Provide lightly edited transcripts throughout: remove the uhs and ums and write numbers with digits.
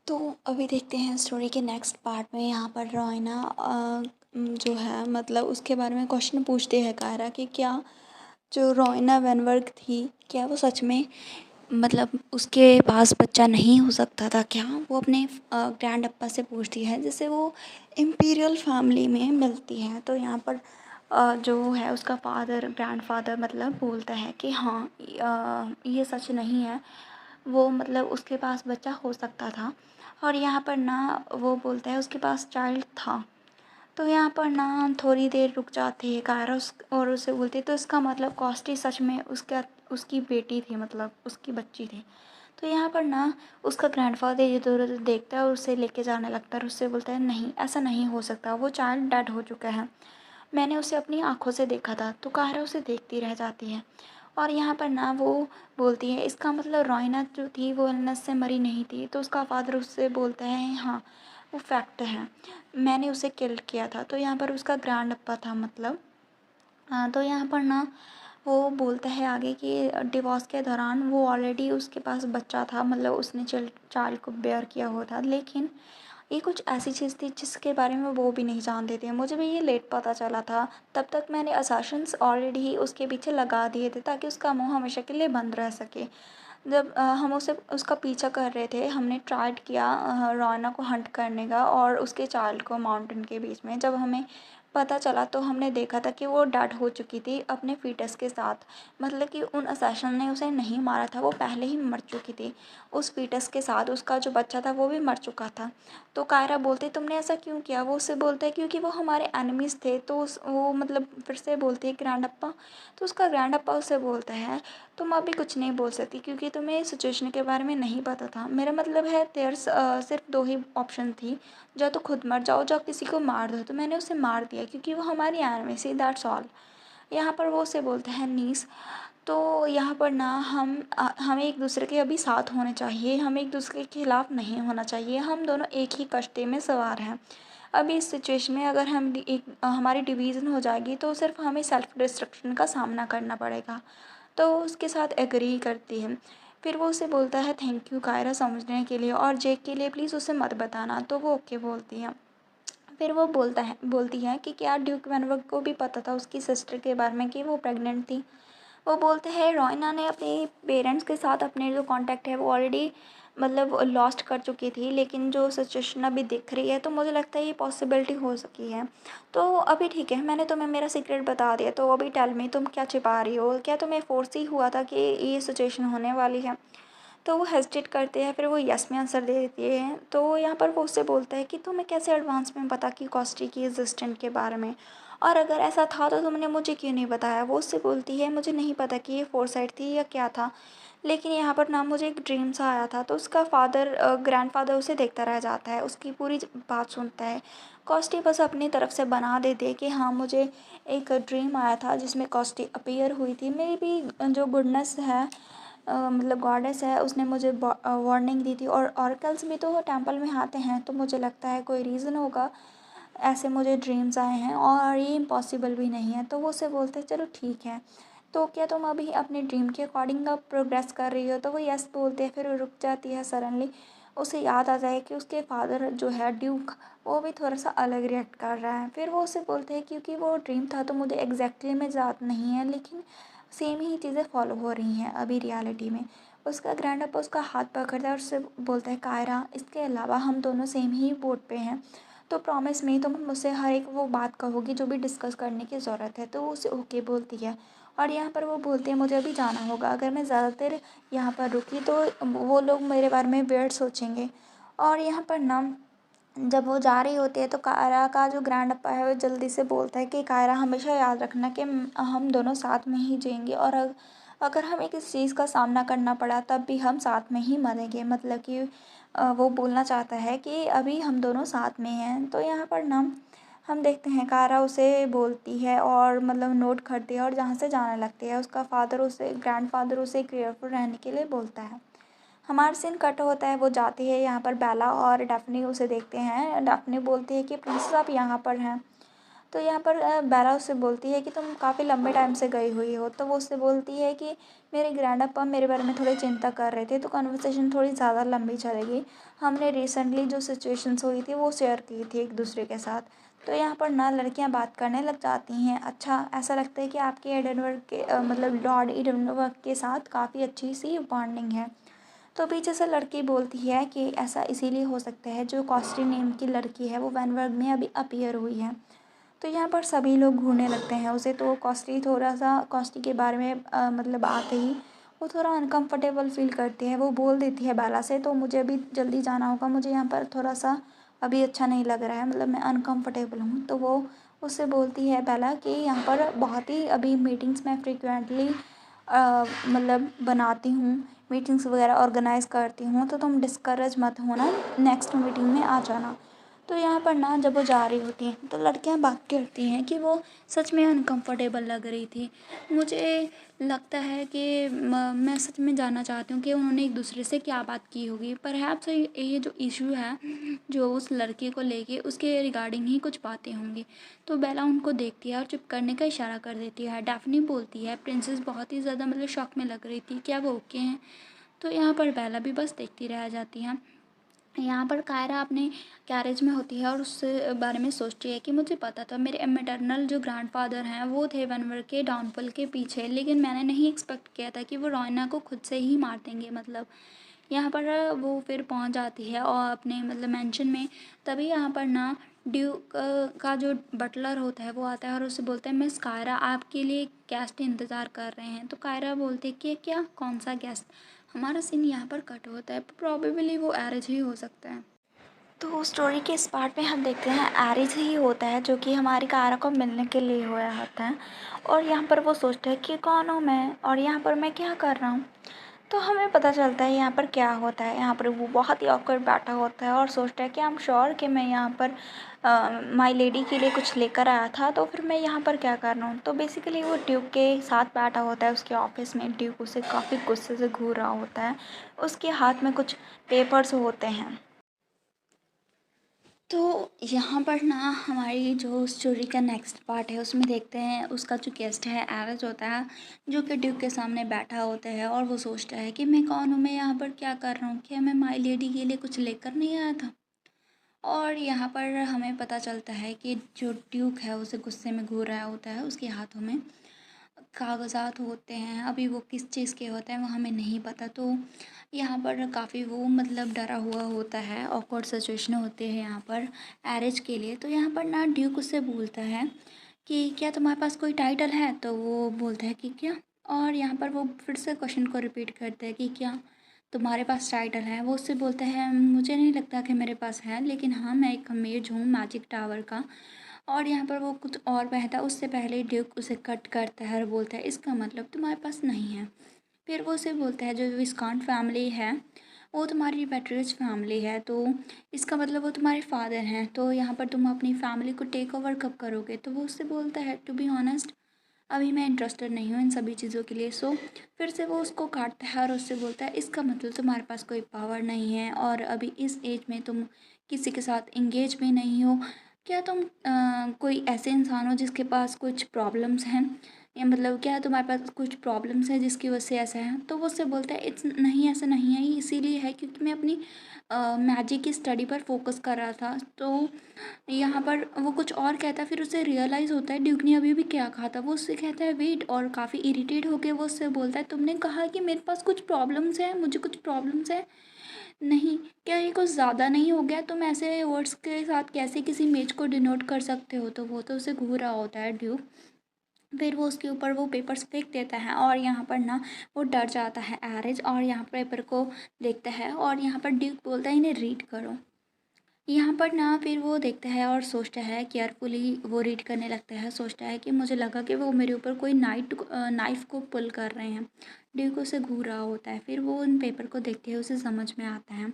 तो अभी देखते हैं स्टोरी के नेक्स्ट पार्ट में। यहाँ पर रोइना जो है मतलब उसके बारे में क्वेश्चन पूछती है कायरा कि क्या जो रोइना वेनवर्ग थी, क्या वो सच में मतलब उसके पास बच्चा नहीं हो सकता था क्या? वो अपने ग्रैंड अप्पा से पूछती है, जिससे वो इम्पीरियल फैमिली में मिलती है। तो यहाँ पर जो है उसका फादर, ग्रैंडफादर मतलब बोलता है कि हाँ, ये सच नहीं है, वो मतलब उसके पास बच्चा हो सकता था। और यहाँ पर ना वो बोलता है उसके पास चाइल्ड था। तो यहाँ पर ना थोड़ी देर रुक जाती है कायरा और उसे बोलती है, तो इसका मतलब कॉस्टी सच में उसका उसकी बेटी थी, मतलब उसकी बच्ची थी। तो यहाँ पर ना उसका ग्रैंडफादर इधर उधर देखता है और उसे लेके जाने लगता है और उससे बोलता है नहीं, ऐसा नहीं हो सकता, वो चाइल्ड डेड हो चुका है, मैंने उसे अपनी आँखों से देखा था। तो कायरा उसे देखती रह जाती है। और यहाँ पर ना वो बोलती है इसका मतलब रोइना जो थी वो इलनेस से मरी नहीं थी। तो उसका फादर उससे बोलता है हाँ, वो फैक्ट है, मैंने उसे किल किया था। तो यहाँ पर उसका ग्रैंड अप्पा था मतलब। हाँ, तो यहाँ पर ना वो बोलता है आगे कि डिवोर्स के दौरान वो ऑलरेडी उसके पास बच्चा था, मतलब उसने चाइल्ड को बेयर किया हुआ था, लेकिन ये कुछ ऐसी चीज़ थी जिसके बारे में वो भी नहीं जानते थे। मुझे भी ये लेट पता चला था। तब तक मैंने असर्शंस ऑलरेडी ही उसके पीछे लगा दिए थे ताकि उसका मुंह हमेशा के लिए बंद रह सके। जब हम उसे उसका पीछा कर रहे थे, हमने ट्राइड किया रोना को हंट करने का और उसके चाइल्ड को माउंटेन के बीच में। जब हमें पता चला तो हमने देखा था कि वो डेड हो चुकी थी अपने फीटस के साथ। मतलब कि उन असैसिन ने उसे नहीं मारा था, वो पहले ही मर चुकी थी। उस फीटस के साथ उसका जो बच्चा था वो भी मर चुका था। तो कायरा बोलती तुमने ऐसा क्यों किया? वो उससे बोलता है क्योंकि वो हमारे एनिमीज़ थे। तो वो मतलब फिर से बोलती है ग्रैंड अप्पा। तो उसका ग्रैंड अप्पा उससे बोलता है तुम अभी कुछ नहीं बोल सकती क्योंकि तुम्हें इस सिचुएशन के बारे में नहीं पता था। मेरा मतलब है सिर्फ दो ही ऑप्शन थी, या तो खुद मर जाओ या किसी को मार दो। तो मैंने उसे मार दिया क्योंकि वो हमारी एनिमी थी, दैट्स ऑल। यहाँ पर वो उसे बोलते हैं नीस। तो यहाँ पर ना हमें एक दूसरे के अभी साथ होने चाहिए, हमें एक दूसरे के खिलाफ नहीं होना चाहिए, हम दोनों एक ही कश्ती में सवार हैं। अभी इस सिचुएशन में अगर हमारी डिवीज़न हो जाएगी तो सिर्फ हमें सेल्फ डिस्ट्रक्शन का सामना करना पड़ेगा। तो उसके साथ एग्री करती है। फिर वो उसे बोलता है थैंक यू कायरा समझने के लिए, और जेक के लिए प्लीज़ उसे मत बताना। तो वो ओके बोलती है। फिर वो बोलती है कि क्या ड्यूक वेनवर्ग को भी पता था उसकी सिस्टर के बारे में कि वो प्रेग्नेंट थी? वो बोलते हैं रोइना ने अपने पेरेंट्स के साथ अपने जो कांटेक्ट है वो ऑलरेडी मतलब लॉस्ट कर चुकी थी, लेकिन जो सिचुएशन अभी दिख रही है तो मुझे लगता है ये पॉसिबिलिटी हो सकी है। तो अभी ठीक है, मैंने तुम्हें मेरा सीक्रेट बता दिया, तो अभी टेल मी तुम क्या छिपा रही हो? क्या तुम्हें फोर्स ही हुआ था कि ये सिचुएशन होने वाली है? तो वो हेजिटेट करते हैं, फिर वो यस में आंसर दे देती है। तो यहाँ पर वो उससे बोलता है कि तुम्हें कैसे एडवांस में पता कि कॉस्टी की एग्जिस्टेंट के बारे में, और अगर ऐसा था तो तुमने मुझे क्यों नहीं बताया? वो उससे बोलती है मुझे नहीं पता कि ये फोरसाइट थी या क्या था, लेकिन यहाँ पर ना मुझे एक ड्रीम सा आया था। तो उसका ग्रैंडफादर उसे देखता रह जाता है, उसकी पूरी बात सुनता है। कॉस्टी बस अपनी तरफ से बना देती है कि हाँ, मुझे एक ड्रीम आया था जिसमें कॉस्टी अपीयर हुई थी, मेरी भी जो गुडनेस है मतलब गॉडेस है, उसने मुझे वार्निंग दी थी। और ऑरेकल्स भी तो टेंपल में आते हैं, तो मुझे लगता है कोई रीज़न होगा ऐसे मुझे ड्रीम्स आए हैं, और ये इम्पॉसिबल भी नहीं है। तो वो उसे बोलते हैं चलो ठीक है, तो क्या तुम अभी अपने ड्रीम के अकॉर्डिंग अब प्रोग्रेस कर रही हो? तो वो यस बोलते हैं। फिर वो रुक जाती है सडनली, उसे याद आता है कि उसके फादर जो है ड्यूक, वो भी थोड़ा सा अलग रिएक्ट कर रहा है। फिर वो उसे बोलते हैं क्योंकि वो ड्रीम था तो मुझे एग्जैक्टली में याद नहीं है, लेकिन सेम ही चीज़ें फॉलो हो रही हैं अभी रियलिटी में। उसका ग्रैंड अप उसका हाथ पकड़ता है और उससे बोलता है कायरा, इसके अलावा हम दोनों सेम ही बोट पे हैं, तो प्रॉमिस मी तुम मुझसे हर एक वो बात कहोगी जो भी डिस्कस करने की ज़रूरत है। तो वो उसे ओके बोलती है। और यहाँ पर वो बोलते हैं मुझे अभी जाना होगा, अगर मैं ज़्यादा देर यहाँ पर रुकी तो वो लोग मेरे बारे में वियर्ड सोचेंगे। और यहाँ पर ना जब वो जा रही होती है तो कायरा का जो ग्रैंड अप्पा है वो जल्दी से बोलता है कि कायरा हमेशा याद रखना कि हम दोनों साथ में ही जिएंगे, और अगर हमें किसी चीज़ का सामना करना पड़ा तब भी हम साथ में ही मरेंगे। मतलब कि वो बोलना चाहता है कि अभी हम दोनों साथ में हैं। तो यहाँ पर ना हम देखते हैं कायरा उसे बोलती है और मतलब नोट करती है और जहाँ से जाने लगती है। उसका ग्रैंडफादर उसे केयरफुल रहने के लिए बोलता है। हमारा सीन कट होता है, वो जाती है। यहाँ पर बेला और डेफनी उसे देखते हैं। डेफनी बोलती है कि प्रिंसेस आप यहाँ पर हैं। तो यहाँ पर बेला उससे बोलती है कि तुम काफ़ी लंबे टाइम से गई हुई हो। तो वो उससे बोलती है कि मेरे ग्रैंडअप्पा मेरे बारे में थोड़ी चिंता कर रहे थे, तो कन्वर्सेशन थोड़ी ज़्यादा लंबी चलेगी। हमने रिसेंटली जो सिचुएशंस हुई थी वो शेयर की थी एक दूसरे के साथ। तो यहाँ पर ना लड़कियाँ बात करने लग जाती हैं। अच्छा, ऐसा लगता है कि आपके एडनवर्ड के मतलब लॉर्ड एडनवर्ड के साथ काफ़ी अच्छी सी बॉन्डिंग है। तो पीछे से लड़की बोलती है कि ऐसा इसीलिए हो सकता है, जो कॉस्टी नेम की लड़की है वो वैनवर्ग में अभी अपीयर हुई है। तो यहाँ पर सभी लोग घूरने लगते हैं उसे। तो कॉस्टी थोड़ा सा कॉस्टी के बारे में मतलब आते ही वो थोड़ा अनकंफर्टेबल फील करती है। वो बोल देती है बेला से, तो मुझे अभी जल्दी जाना होगा, मुझे यहाँ पर थोड़ा सा अभी अच्छा नहीं लग रहा है, मतलब मैं अनकंफर्टेबल हूँ। तो वो उससे बोलती है बेला कि यहाँ पर बहुत ही अभी मीटिंग्स में फ्रिक्वेंटली मतलब बनाती हूँ, मीटिंग्स वगैरह ऑर्गेनाइज़ करती हूँ, तो तुम डिस्करेज मत होना, नेक्स्ट मीटिंग में आ जाना। तो यहाँ पर ना जब वो जा रही होती हैं तो लड़कियाँ बात करती हैं कि वो सच में अनकंफर्टेबल लग रही थी। मुझे लगता है कि मैं सच में जानना चाहती हूँ कि उन्होंने एक दूसरे से क्या बात की होगी। परहैप्स ये जो इशू है जो उस लड़के को लेके, उसके रिगार्डिंग ही कुछ बातें होंगी। तो बेला उनको देखती है और चुप करने का इशारा कर देती है। डैफ्नी बोलती है प्रिंसेस बहुत ही ज़्यादा मतलब शॉक में लग रही थी, क्या वो ओके हैं? तो यहाँ पर बेला भी बस देखती रह जाती है। यहाँ पर कायरा अपने कैरेज में होती है और उस बारे में सोचती है कि मुझे पता था मेरे मैटरनल जो ग्रैंडफादर हैं वो थे वनवर के डाउनफॉल के पीछे, लेकिन मैंने नहीं एक्सपेक्ट किया था कि वो रोयना को खुद से ही मार देंगे। मतलब यहाँ पर वो फिर पहुँच जाती है और अपने मतलब मेंशन में। तभी यहाँ पर ना ड्यूक का जो बटलर होता है वो आता है और उससे बोलता है मिस कायरा आपके लिए गेस्ट इंतज़ार कर रहे हैं। तो कायरा बोलती है कि क्या, कौन सा गेस्ट? हमारा सीन यहाँ पर कट होता है, प्रॉबेबली वो एरेज ही हो सकता है। तो स्टोरी के इस पार्ट में हम देखते हैं एरिज ही होता है जो कि हमारी कायरा को मिलने के लिए हुआ होता है। और यहाँ पर वो सोचता है कि कौन हूँ मैं और यहाँ पर मैं क्या कर रहा हूँ। तो हमें पता चलता है यहाँ पर क्या होता है। यहाँ पर वो बहुत ही ऑकवर्ड बैठा होता है और सोचता है कि आई एम श्योर कि मैं यहाँ पर माई लेडी के लिए कुछ लेकर आया था, तो फिर मैं यहाँ पर क्या कर रहा हूँ। तो बेसिकली वो ड्यूक के साथ बैठा होता है उसके ऑफिस में। ड्यूक उसे काफ़ी गुस्से से घूर रहा होता है, उसके हाथ में कुछ पेपर्स होते हैं। तो यहाँ पर ना हमारी जो स्टोरी का नेक्स्ट पार्ट है उसमें देखते हैं उसका जो गेस्ट है एरेज होता है, जो कि ड्यूक के सामने बैठा होता है और वो सोचता है कि मैं कौन हूँ, मैं यहाँ पर क्या कर रहा हूँ, क्या मैं माई लेडी के लिए कुछ लेकर नहीं आया था। और यहाँ पर हमें पता चलता है कि जो ड्यूक है उसे गुस्से में घूर रहा होता है, उसके हाथों में कागज़ात होते हैं। अभी वो किस चीज़ के होते हैं वो हमें नहीं पता। तो यहाँ पर काफ़ी वो मतलब डरा हुआ होता है, ऑकवर्ड सिचुएशन होते हैं यहाँ पर एरेज के लिए। तो यहाँ पर ना ड्यूक उससे बोलता है कि क्या तुम्हारे पास कोई टाइटल है? तो वो बोलता है कि क्या। और यहाँ पर वो फिर से क्वेश्चन को रिपीट करता है कि क्या तुम्हारे पास टाइटल है? वो उससे बोलता है मुझे नहीं लगता कि मेरे पास है, लेकिन हाँ मैं एक मेज हूँ मैजिक टावर का। और यहाँ पर वो कुछ और कहता है, उससे पहले ड्यूक उसे कट करता है और बोलता है इसका मतलब तुम्हारे पास नहीं है। फिर वो उसे बोलता है जो विस्काउंट फैमिली है वो तुम्हारी पैट्रियज फैमिली है, तो इसका मतलब वो तुम्हारे फादर हैं। तो यहाँ पर तुम अपनी फैमिली को टेक ओवर कब करोगे? तो वो उससे बोलता है टू बी ऑनेस्ट अभी मैं इंटरेस्टेड नहीं हूँ इन सभी चीज़ों के लिए। सो फिर से वो उसको काटता है और उससे बोलता है इसका मतलब तुम्हारे पास कोई पावर नहीं है और अभी इस एज में तुम किसी के साथ इंगेज भी नहीं हो। क्या तुम कोई ऐसे इंसान हो जिसके पास कुछ प्रॉब्लम्स हैं, या मतलब क्या तुम्हारे पास कुछ प्रॉब्लम्स हैं जिसकी वजह से ऐसा है? तो वो उससे बोलता है इट्स नहीं, ऐसा नहीं है, ये इसीलिए है क्योंकि मैं अपनी मैजिक की स्टडी पर फोकस कर रहा था। तो यहाँ पर वो कुछ और कहता है, फिर उसे रियलाइज़ होता है ड्यूक ने अभी भी क्या कहा था। वो उससे कहता है वेट, और काफ़ी इरिटेट होकर वो उससे बोलता है तुमने कहा कि मेरे पास कुछ प्रॉब्लम्स हैं, मुझे कुछ प्रॉब्लम्स है नहीं, क्या ये कुछ ज़्यादा नहीं हो गया? तुम ऐसे वर्ड्स के साथ कैसे किसी इमेज को डिनोट कर सकते हो? तो वो तो उसे घूर रहा होता है ड्यूक। फिर वो उसके ऊपर वो पेपर्स फेंक देता है और यहाँ पर ना वो डर जाता है एरेज, और यहाँ पेपर को देखता है और यहाँ पर ड्यूक बोलता है इन्हें रीड करो। यहाँ पर ना फिर वो देखता है और सोचता है, केयरफुली वो रीड करने लगता है। सोचता है कि मुझे लगा कि वो मेरे ऊपर कोई नाइफ को पुल कर रहे हैं। ड्यूक उसे घूर रहा होता है। फिर वो उन पेपर को देखते हैं, उसे समझ में आता है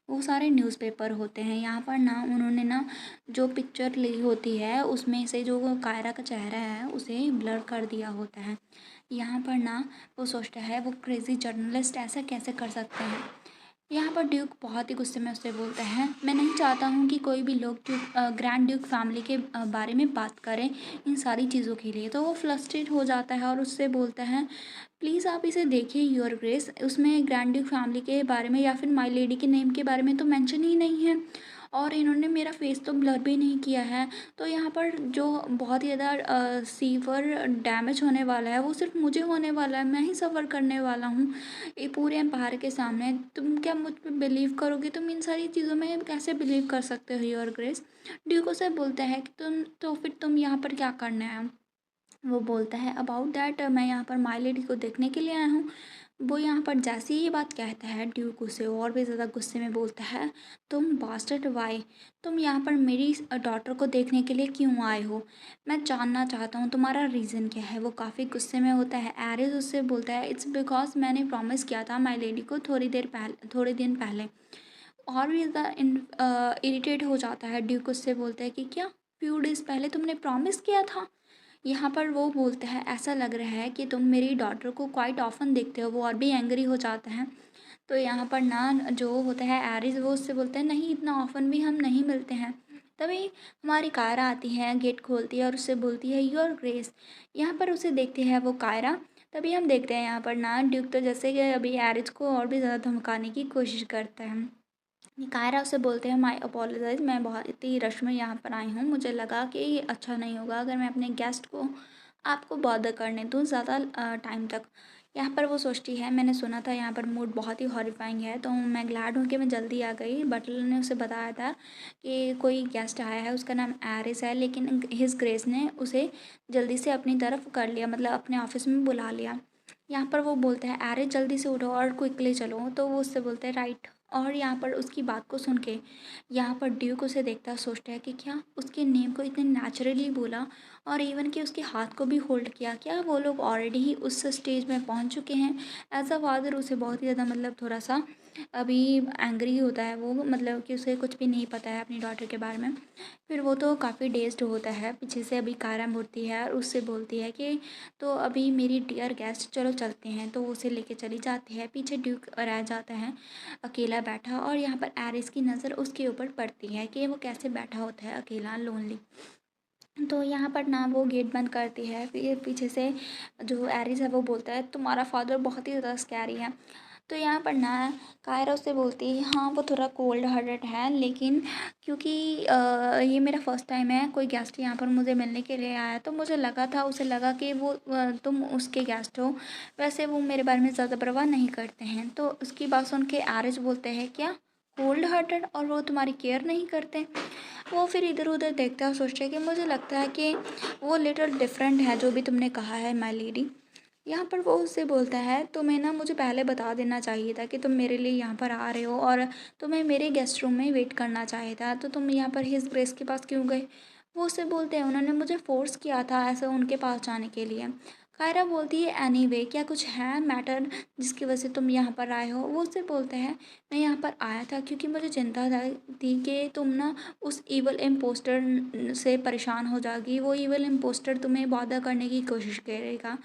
वो सारे न्यूज़पेपर होते हैं। यहाँ पर ना उन्होंने ना जो पिक्चर ली होती है उसमें से जो वो कायरा का चेहरा है उसे ब्लर कर दिया होता है। यहाँ पर ना वो सोचता है वो क्रेज़ी जर्नलिस्ट ऐसा कैसे कर सकते हैं। यहाँ पर ड्यूक बहुत ही गुस्से में उससे बोलता है, मैं नहीं चाहता हूँ कि कोई भी लोग ग्रैंड ड्यूक फैमिली के बारे में बात करें इन सारी चीज़ों के लिए। तो वो फ्लस्ट्रेट हो जाता है और उससे बोलता है, प्लीज़ आप इसे देखिए योर ग्रेस, उसमें ग्रैंड ड्यूक फैमिली के बारे में या फिर माय लेडी के नेम के बारे में तो मेंशन ही नहीं है, और इन्होंने मेरा फेस तो ब्लर भी नहीं किया है। तो यहाँ पर जो बहुत ही ज़्यादा सीवर डैमेज होने वाला है वो सिर्फ मुझे होने वाला है, मैं ही सफ़र करने वाला हूँ ये पूरे एम्पायर के सामने। तुम क्या मुझ पे बिलीव करोगे? तुम इन सारी चीज़ों में कैसे बिलीव कर सकते हो योर ग्रेस? ड्यूको से बोलता है कि तुम तो फिर तुम यहाँ पर क्या करने आए हो? वो बोलता है, अबाउट दैट मैं यहाँ पर माय लेडी को देखने के लिए आया हूँ। वो यहाँ पर जैसे ही ये बात कहता है ड्यूक उसे और भी ज़्यादा गुस्से में बोलता है, तुम बास्टर्ड वाई, तुम यहाँ पर मेरी डॉटर को देखने के लिए क्यों आए हो? मैं जानना चाहता हूँ तुम्हारा रीज़न क्या है। वो काफ़ी गुस्से में होता है। एरिस उससे बोलता है, इट्स बिकॉज मैंने प्रॉमिस किया था माय लेडी को थोड़ी दिन पहले। और भी ज़्यादा इरिटेट हो जाता है। ड्यूक उससे बोलता है कि क्या फ्यू डेज़ पहले तुमने प्रॉमिस किया था? यहाँ पर वो बोलता है, ऐसा लग रहा है कि तुम मेरी डॉटर को क्वाइट ऑफन देखते हो। वो और भी एंग्री हो जाता है। तो यहाँ पर ना जो होता है एरिस, वो उससे बोलता है, नहीं इतना ऑफन भी हम नहीं मिलते हैं। तभी हमारी कायरा आती है, गेट खोलती है और उससे बोलती है, योर ग्रेस। यहाँ पर उसे देखती है वो कायरा। तभी हम देखते हैं यहाँ पर ना ड्यूक तो जैसे कि अभी एरिस को और भी ज़्यादा धमकाने की कोशिश करता है। कायरा उसे बोलते हैं, माई अपोलोजाइज़, मैं बहुत ही रश में यहाँ पर आई हूँ। मुझे लगा कि ये अच्छा नहीं होगा अगर मैं अपने गेस्ट को आपको बॉदर करने दूँ ज़्यादा टाइम तक। यहाँ पर वो सोचती है, मैंने सुना था यहाँ पर मूड बहुत ही हॉरिफाइंग है, तो मैं ग्लैड हूँ कि मैं जल्दी आ गई। बटलर ने उसे बताया था कि कोई गेस्ट आया है, उसका नाम एरिस है, लेकिन हिज ग्रेस ने उसे जल्दी से अपनी तरफ कर लिया, मतलब अपने ऑफिस में बुला लिया। यहाँ पर वो बोलता है, एरिस जल्दी से उठो और क्विकली चलो। तो वो उससे बोलते हैं, राइट। और यहाँ पर उसकी बात को सुन के यहाँ पर ड्यूक उसे देखता सोचता है कि क्या उसके नेम को इतने नेचुरली बोला और इवन कि उसके हाथ को भी होल्ड किया, क्या वो लोग ऑलरेडी ही उस स्टेज में पहुँच चुके हैं। एज अ फादर उसे बहुत ही ज़्यादा मतलब थोड़ा सा अभी एंग्री होता है वो, मतलब कि उसे कुछ भी नहीं पता है अपनी डॉटर के बारे में। फिर वो तो काफ़ी डेज्ड होता है। पीछे से अभी कायरा मुड़ती है और उससे बोलती है कि तो अभी मेरी डियर गेस्ट चलो चलते हैं। तो वो उसे लेके चली जाती है। पीछे ड्यूक रह जाता है अकेला बैठा, और यहाँ पर एरिस की नज़र उसके ऊपर पड़ती है कि वो कैसे बैठा होता है अकेला लोनली। तो यहाँ पर ना वो गेट बंद करती है। फिर पीछे से जो एरिस है वो बोलता है, तुम्हारा फादर बहुत ही ज़्यादा स्कैरी है। तो यहाँ पर ना कायरा उससे बोलती है, हाँ वो थोड़ा कोल्ड हार्टेड है, लेकिन क्योंकि ये मेरा फर्स्ट टाइम है, कोई गेस्ट यहाँ पर मुझे मिलने के लिए आया, तो मुझे लगा था, उसे लगा कि वो तुम उसके गेस्ट हो। वैसे वो मेरे बारे में ज़्यादा परवाह नहीं करते हैं। तो उसकी बात सुन के एरिस बोलते हैं, क्या कोल्ड हार्टेड, और वो तुम्हारी केयर नहीं करते? वो फिर इधर उधर देखता है और सोचता है कि मुझे लगता है कि वो लिटिल डिफरेंट है जो भी तुमने कहा है माय लेडी। यहाँ पर वो उससे बोलता है, तुम्हें ना मुझे पहले बता देना चाहिए था कि तुम मेरे लिए यहाँ पर आ रहे हो और तुम्हें मेरे गेस्ट रूम में वेट करना चाहिए था, तो तुम यहाँ पर हिज ग्रेस के पास क्यों गए? वो उससे बोलते हैं, उन्होंने मुझे फ़ोर्स किया था ऐसा उनके पास जाने के लिए। कायरा बोलती है, एनीवे क्या कुछ है मैटर जिसकी वजह से तुम यहाँ पर आए हो? वो उससे बोलते हैं, मैं यहाँ पर आया था क्योंकि मुझे चिंता थी कि तुम ना उस ईवल इम्पोस्टर से परेशान हो जाएगी, वो ईवल इम्पोस्टर तुम्हें बॉदर करने की कोशिश करेगा।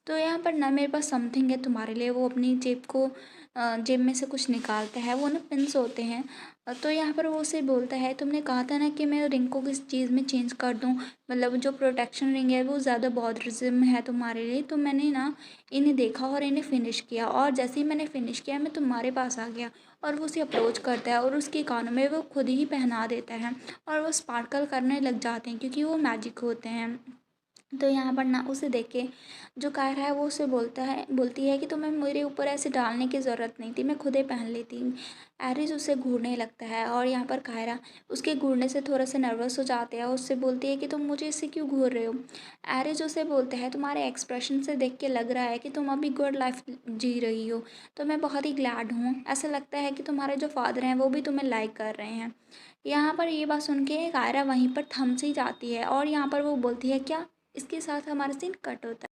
तो यहाँ पर ना मेरे पास समथिंग है तुम्हारे लिए। वो अपनी जेब में से कुछ निकालता है, वो ना पिन्स होते हैं। तो यहाँ पर वो उसे बोलता है, तुमने कहा था ना कि मैं रिंग को किस चीज़ में चेंज कर दूँ, मतलब जो प्रोटेक्शन रिंग है वो ज़्यादा बॉदरसम है तुम्हारे लिए। तो मैंने ना इन्हें देखा और इन्हें फिनिश किया, और जैसे ही मैंने फिनिश किया मैं तुम्हारे पास आ गया। और वो उसे अप्रोच करता है और उसके कानों में वो खुद ही पहना देता है, और वो स्पार्कल करने लग जाते हैं क्योंकि वो मैजिक होते हैं। तो यहाँ पर ना उसे देख के जो कायरा है वो उसे बोलती है कि तुम्हें मेरे ऊपर ऐसे डालने की ज़रूरत नहीं थी, मैं खुद ही पहन लेती। एरिस उसे घूरने लगता है, और यहाँ पर कायरा उसके घूरने से थोड़ा सा नर्वस हो जाते हैं। उससे बोलती है कि तुम मुझे इससे क्यों घूर रहे हो? एरिस उसे बोलते हैं, तुम्हारे एक्सप्रेशन से देख के लग रहा है कि तुम अभी गुड लाइफ जी रही हो, तो मैं बहुत ही ग्लैड हूँ। ऐसा लगता है कि तुम्हारे जो फादर हैं वो भी तुम्हें लाइक कर रहे हैं। यहाँ पर ये बात सुन के कायरा वहीं पर थम सी जाती है, और यहाँ पर वो बोलती है, क्या इसके साथ हमारा सीन कट होता है।